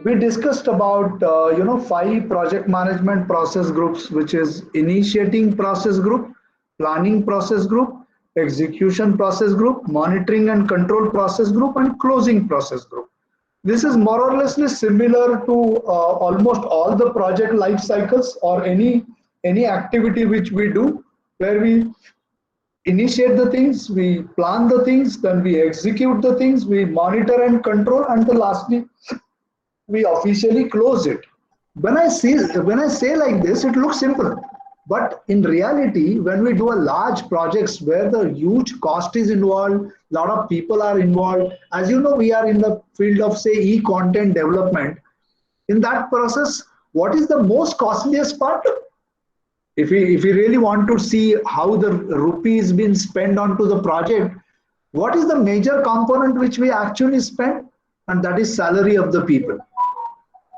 We discussed about 5 project management process groups, which is initiating process group, planning process group, execution process group, monitoring and control process group, and closing process group. This is more or less similar to almost all the project life cycles, or any activity which we do, where we initiate the things, we plan the things, then we execute the things, we monitor and control, and the lastly we officially close it. When I say like this, it looks simple, but in reality, when we do a large projects where the huge cost is involved, a lot of people are involved. As you know, we are in the field of, say, e-content development. In that process, what is the most costliest part? If we really want to see how the rupee is being spent onto the project, what is the major component which we actually spend? And that is salary of the people.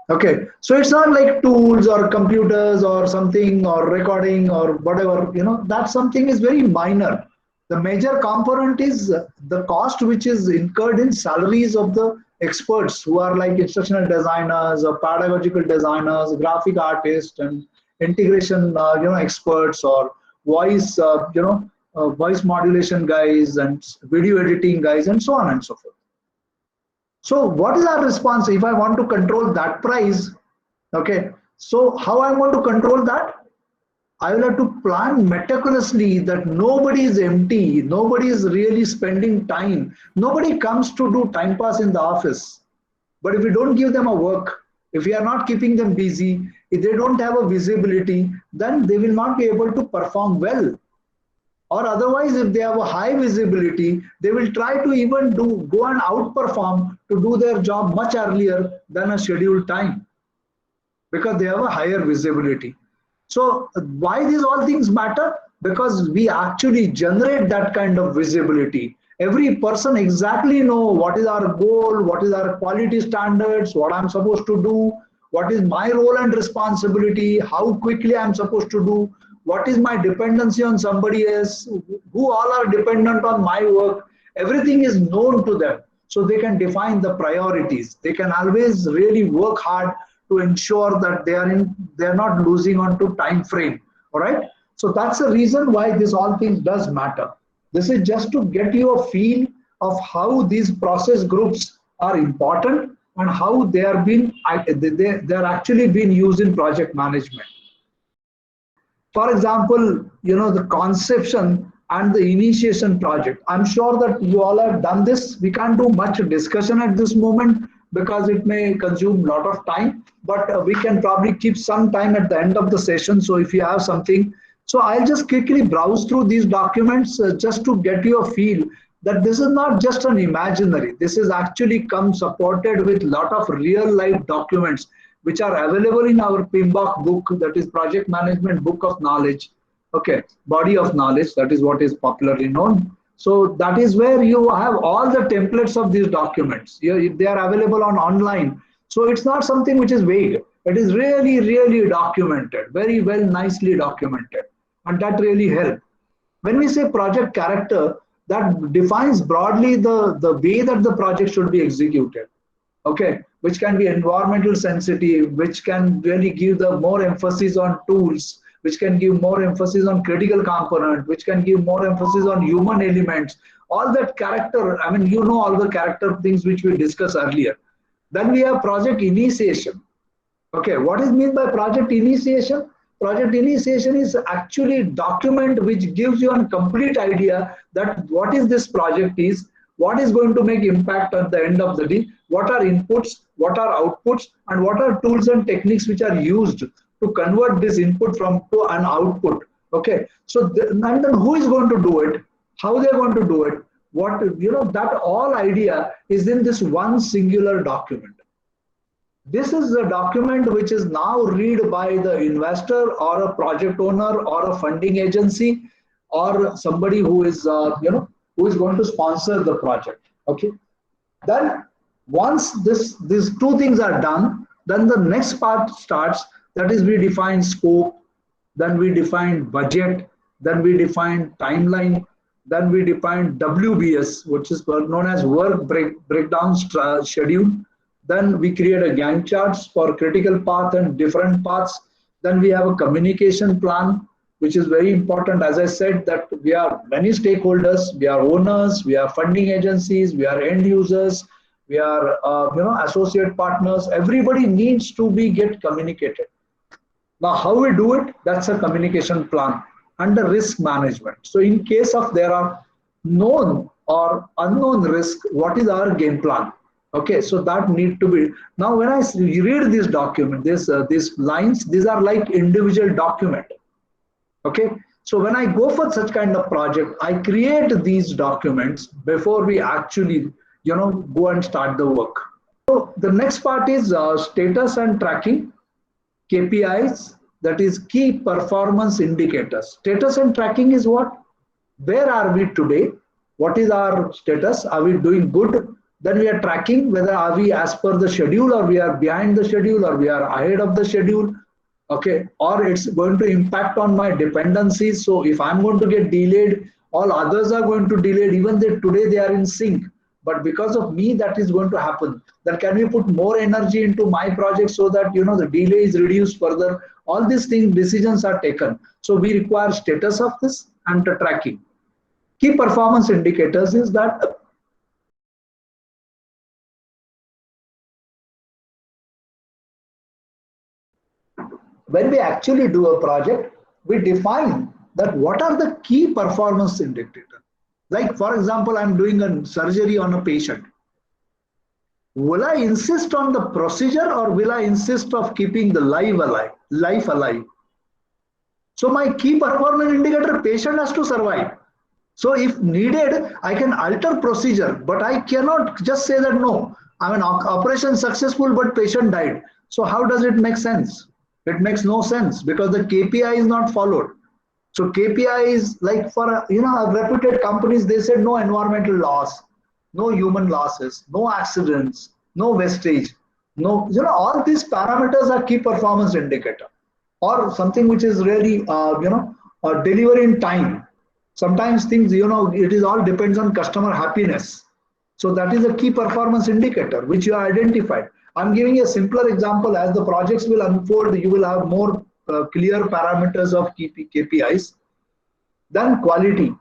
Okay, so it's not like tools or computers or something or recording or whatever, that something is very minor. The major component is the cost which is incurred in salaries of the experts who are like instructional designers or pedagogical designers, graphic artists, and integration experts, or voice modulation guys and video editing guys, and so on and so forth. So what is our response if I want to control that price? Okay, so how I want to control that? I will have to plan meticulously that nobody is empty, nobody is really spending time, nobody comes to do time pass in the office. But if we don't give them a work, if we are not keeping them busy, if they don't have a visibility, then they will not be able to perform well. Or otherwise, if they have a high visibility, they will try to even go and outperform to do their job much earlier than a scheduled time, because they have a higher visibility. So why these all things matter? Because we actually generate that kind of visibility. Every person exactly know what is our goal, what is our quality standards, what I'm supposed to do, what is my role and responsibility, how quickly I'm supposed to do, what is my dependency on somebody else, who all are dependent on my work. Everything is known to them, so they can define the priorities. They can always really work hard to ensure that they are not losing on to time frame. All right, so that's the reason why this all things does matter. This is just to get you a feel of how these process groups are important and how they are actually being used in project management. For example, the conception and the initiation project. I'm sure that you all have done this. We can't do much discussion at this moment because it may consume a lot of time, but we can probably keep some time at the end of the session. So if you have something, so I'll just quickly browse through these documents just to get you a feel that this is not just an imaginary. This is actually come supported with a lot of real life documents which are available in our PMBOK book, that is Project Management Book of Knowledge. Okay, body of knowledge, that is what is popularly known. So that is where you have all the templates of these documents. They are available online. So it's not something which is vague. It is really, really documented, very well, nicely documented. And that really helps. When we say project character, that defines broadly the way that the project should be executed. Okay, which can be environmental sensitive, which can really give the more emphasis on tools, which can give more emphasis on critical component, which can give more emphasis on human elements, all that character. I mean, all the character things which we discussed earlier. Then we have project initiation. Okay, what is meant by project initiation? Project initiation is actually a document which gives you a complete idea that what is this project is, what is going to make impact at the end of the day, what are inputs, what are outputs, and what are tools and techniques which are used to convert this input to an output. Okay, so and then who is going to do it, how they are going to do it, what, that all idea is in this one singular document. This is a document which is now read by the investor or a project owner or a funding agency or somebody who is who is going to sponsor the project. Okay, then once these two things are done, then the next part starts. That is, we define scope, then we define budget, then we define timeline, then we define WBS, which is known as work breakdown schedule. Then we create a Gantt charts for critical path and different paths. Then we have a communication plan, which is very important. As I said, that we are many stakeholders, we are owners, we are funding agencies, we are end users, we are associate partners. Everybody needs to be get communicated. Now, how we do it? That's a communication plan and the risk management. So, in case of there are known or unknown risk, what is our game plan? Okay, so that need to be. Now, when I read this document, these lines, these are like individual document. Okay, so when I go for such kind of project, I create these documents before we actually, go and start the work. So the next part is status and tracking. KPIs, that is key performance indicators. Status and tracking is what? Where are we today? What is our status? Are we doing good? Then we are tracking whether are we as per the schedule, or we are behind the schedule, or we are ahead of the schedule. Okay, or it's going to impact on my dependencies. So if I'm going to get delayed, all others are going to delay, even though today they are in sync. But because of me, that is going to happen. Then can we put more energy into my project so that the delay is reduced further? All these things, decisions are taken. So we require status of this and the tracking. Key performance indicators is that when we actually do a project, we define that what are the key performance indicators. Like, for example, I'm doing a surgery on a patient. Will I insist on the procedure, or will I insist of keeping the life alive? So my key performance indicator, patient has to survive. So if needed, I can alter procedure, but I cannot just say that no, I mean, operation successful, but patient died. So how does it make sense? It makes no sense because the KPI is not followed. So KPI is like for reputed companies, they said no environmental loss, no human losses, no accidents, no wastage, no, all these parameters are key performance indicator, or something which is really delivery in time. Sometimes things, it is all depends on customer happiness. So that is a key performance indicator which you have identified. I'm giving a simpler example. As the projects will unfold, you will have more clear parameters of KPIs. Then quality.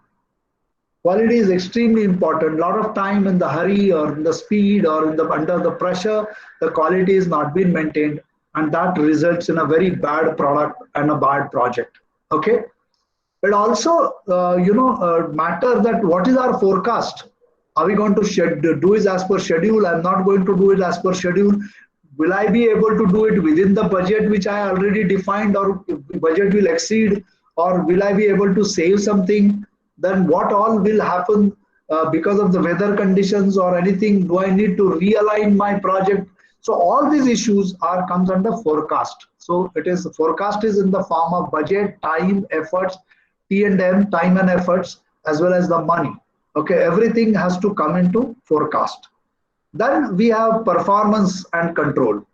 Quality is extremely important. A lot of time in the hurry or in the speed or under the pressure, the quality is not being maintained, and that results in a very bad product and a bad project. Okay. It also matter that what is our forecast. Are we going to do it as per schedule? I'm not going to do it as per schedule. Will I be able to do it within the budget which I already defined, or budget will exceed, or will I be able to save something? Then what all will happen because of the weather conditions or anything? Do I need to realign my project? So all these issues comes under forecast. So forecast is in the form of budget, time, efforts, T&M, time and efforts, as well as the money. Okay, everything has to come into forecast. Then we have performance and control.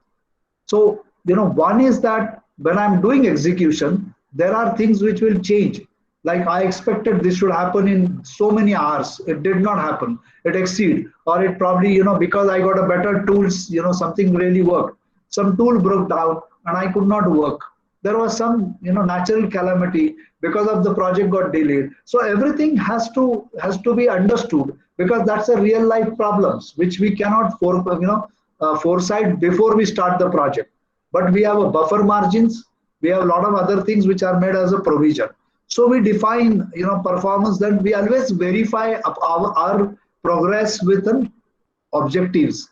So, one is that when I'm doing execution, there are things which will change. Like I expected this should happen in so many hours. It did not happen. It exceeded, or it probably, because I got a better tools, something really worked. Some tool broke down and I could not work. There was some, natural calamity because of the project got delayed. So everything has to be understood, because that's a real life problems which we cannot foresight before we start the project. But we have a buffer margins. We have a lot of other things which are made as a provision. So we define, performance. Then we always verify our progress with an objectives.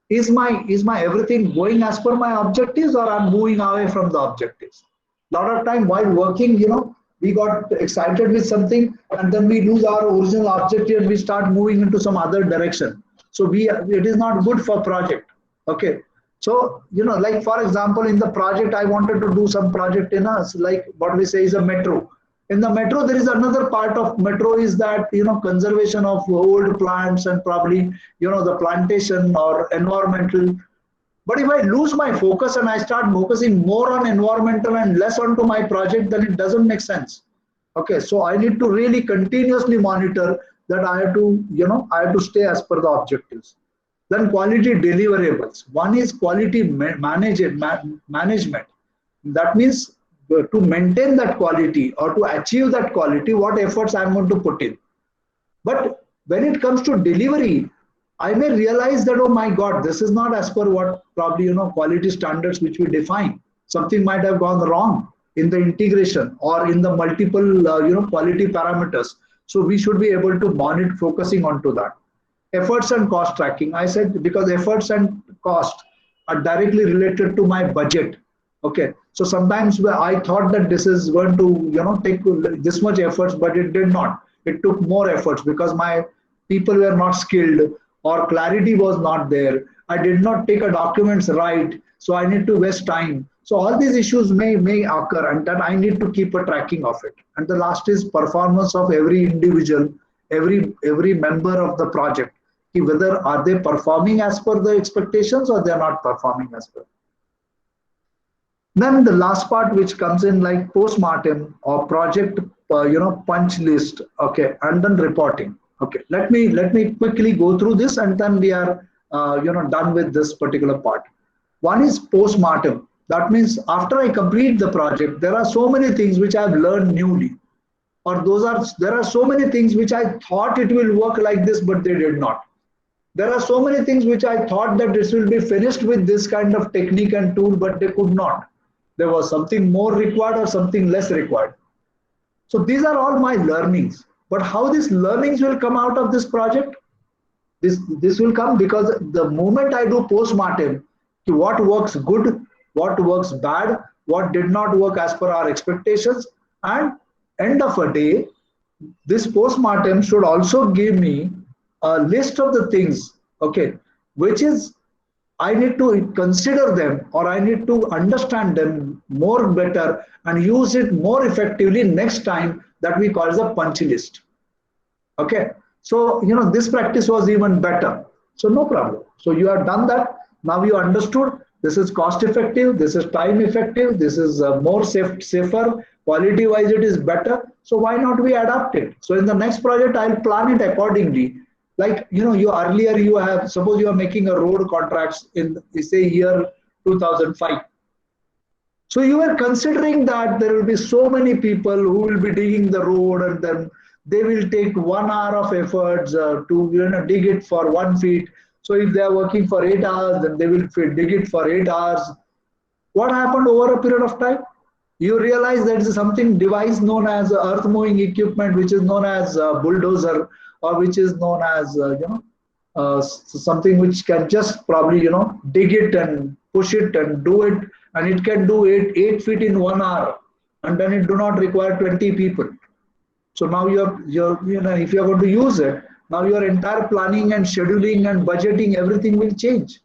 Is my everything going as per my objectives, or I'm moving away from the objectives? A lot of time while working, we got excited with something and then we lose our original objective and we start moving into some other direction. So it is not good for project. Okay. So, like for example, in the project, I wanted to do some project in us, like what we say is a metro. In the metro, there is another part of metro is that, conservation of old plants and probably, the plantation or environmental. But if I lose my focus and I start focusing more on environmental and less onto my project, then it doesn't make sense. Okay, so I need to really continuously monitor that I have to, stay as per the objectives. Then quality deliverables. One is quality management. That means to maintain that quality or to achieve that quality, what efforts I'm going to put in. But when it comes to delivery, I may realize that, oh my God, this is not as per what probably, quality standards which we define. Something might have gone wrong in the integration or in the multiple, quality parameters. So we should be able to monitor, focusing onto that. Efforts and cost tracking. I said because efforts and cost are directly related to my budget. Okay. So sometimes I thought that this is going to, take this much efforts, but it did not. It took more efforts because my people were not skilled or clarity was not there. I did not take a documents right, so I need to waste time. So all these issues may occur, and that I need to keep a tracking of it. And the last is performance of every individual, every member of the project. Whether are they performing as per the expectations or they are not performing as per. Then the last part which comes in like postmortem or project, punch list, okay, and then reporting. Okay, let me quickly go through this, and then we are, done with this particular part. One is postmortem. That means after I complete the project, there are so many things which I have learned newly, or there are so many things which I thought it will work like this, but they did not. There are so many things which I thought that this will be finished with this kind of technique and tool, but they could not. There was something more required or something less required. So these are all my learnings. But how these learnings will come out of this project? This will come because the moment I do postmortem, what works good, what works bad, what did not work as per our expectations, and end of a day, this postmortem should also give me a list of the things, okay, which is I need to consider them or I need to understand them more better and use it more effectively next time, that we call as a punch list. Okay, so this practice was even better. So no problem. So you have done that. Now you understood this is cost effective, this is time effective, this is more safer, quality wise it is better. So why not we adapt it? So in the next project I'll plan it accordingly. Like you earlier you have, suppose you are making a road contracts in say year 2005. So you were considering that there will be so many people who will be digging the road, and then they will take 1 hour of efforts to dig it for 1 feet. So if they are working for 8 hours, then they will dig it for 8 hours. What happened over a period of time? You realize there is something device known as earth moving equipment, which is known as bulldozer, or which is known as something which can just probably dig it and push it and do it, and it can do it 8 feet in 1 hour, and then it do not require 20 people. So now you're if you're going to use it, now your entire planning and scheduling and budgeting, everything will change.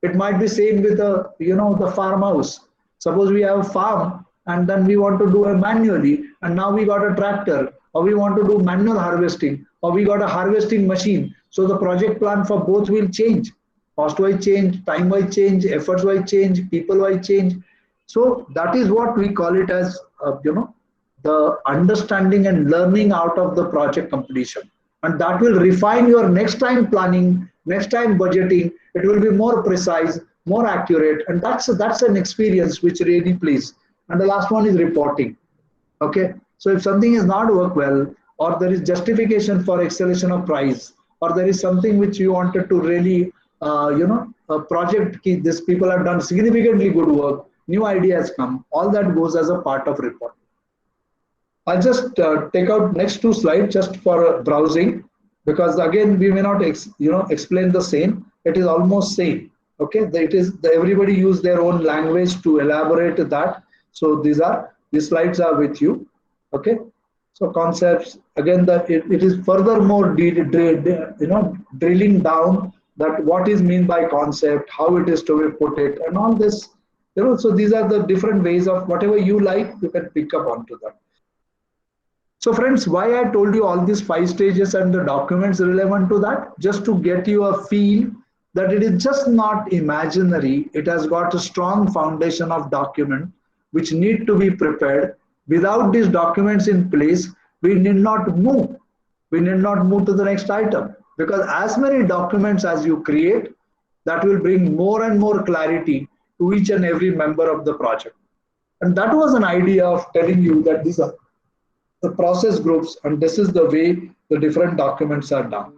It might be same with the farmhouse. Suppose we have a farm and then we want to do it manually, and now we got a tractor, or we want to do manual harvesting, or we got a harvesting machine. So the project plan for both will change. Cost wise change, time wise change, efforts wise change, people wise change. So that is what we call it as the understanding and learning out of the project completion, and that will refine your next time planning, next time budgeting. It will be more precise, more accurate, and that's an experience which really plays. And the last one is reporting. Okay, so if something is not work well, or there is justification for acceleration of price, or there is something which you wanted to really a project, these people have done significantly good work, new ideas come, all that goes as a part of report. I'll just take out next 2 slides just for browsing, because again we may not explain the same. It is almost same. Okay, everybody use their own language to elaborate that. So these slides are with you. Okay, so concepts again, that it is furthermore drilling down that what is mean by concept, how it is to be put it, and all this. So these are the different ways of whatever you like, you can pick up onto that. So friends, why I told you all these 5 stages and the documents relevant to that, just to get you a feel that it is just not imaginary. It has got a strong foundation of document which need to be prepared. Without these documents in place, we need not move. We need not move to the next item. because as many documents as you create, that will bring more and more clarity to each and every member of the project. And that was an idea of telling you that these are the process groups and this is the way the different documents are done.